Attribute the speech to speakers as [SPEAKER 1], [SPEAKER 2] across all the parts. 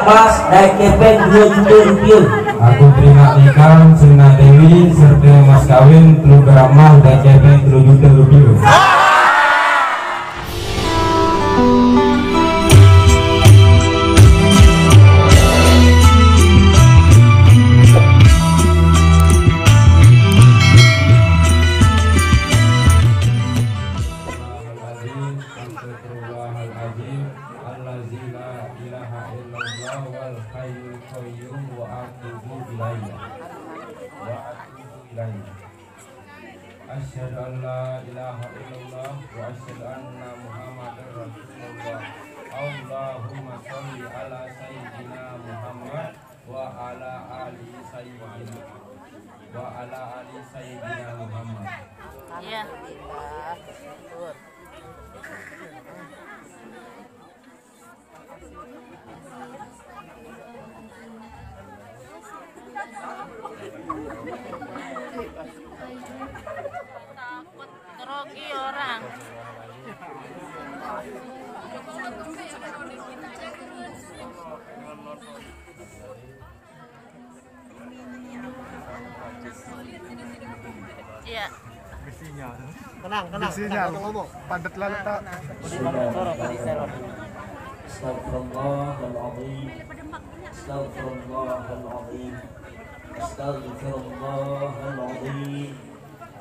[SPEAKER 1] Mas naik kepeng 2 juta rupiah.
[SPEAKER 2] Aku terima nikah Sina Dewi serta mas kawin 3 gram emas dan kepeng 3 juta rupiah. Asyhadu an la ilaha illallah wa asyhadu anna Muhammadar Rasulullah. Allahumma sholli ala sayyidina Muhammad wa ala ali sayyidina Muhammad.
[SPEAKER 3] Iya. Takut grogi orang. Iya.
[SPEAKER 4] Tenang. Bisinya, padat lalu tak.
[SPEAKER 1] Astagfirullahaladzim. Astagfirullahaladzim. Astagfirullahaladzim.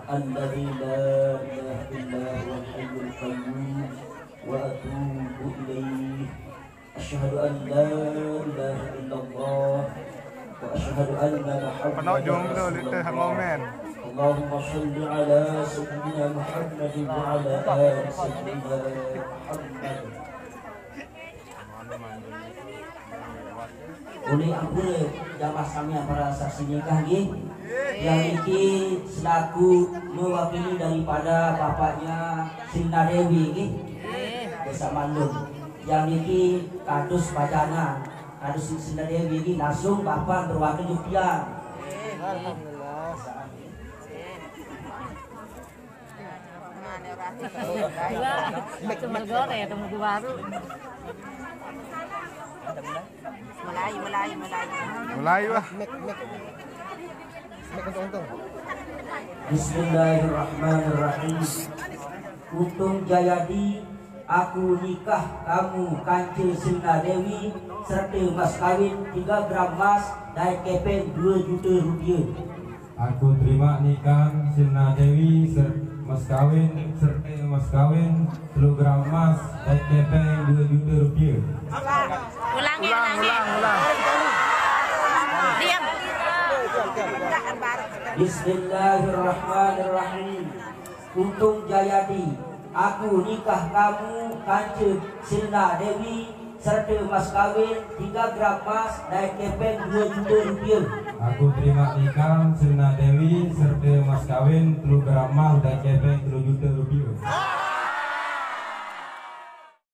[SPEAKER 1] Alladzi la ilaha illa huwal hayyul qayyum wa atubu ilaih. Asyhadu an la ilaha illallah wa asyhadu anna Muhammadan Rasulullah. Allahumma shalli ala sayyidina Muhammad wa ala ali sayyidina Muhammad. Oleh ampun jamaah kami para saksi nikah nggih. Yang iki selaku mewakili daripada bapaknya Sina Dewi nggih. Desa Mandung. Yang iki kados pacana, kados Sina Dewi iki langsung bapak berwakil Jupian.
[SPEAKER 4] Alhamdulillah.
[SPEAKER 3] Cuma gore ya temu baru.
[SPEAKER 4] Mulai wah.
[SPEAKER 1] Bismillahirrahmanirrahim. Untung Jayadi, aku nikah kamu Kance Sina Dewi serta mas kawin 3 gram emas dan kepeng 2 juta rupiah.
[SPEAKER 2] Aku terima nikah Sina Dewi mas kawin serta mas kawin 3 gram emas dan kepeng 2 juta rupiah.
[SPEAKER 3] Ulangi. Diam.
[SPEAKER 1] Bismillahirrahmanirrahim. Untung Jayadi, aku nikah kamu Kance Sina Dewi serta mas kawin 3 gram emas dan kepeng 2 juta rupiah.
[SPEAKER 2] Aku terima nikah Sina Dewi serta mas kawin 3 gram emas dan kepeng 3 juta rupiah.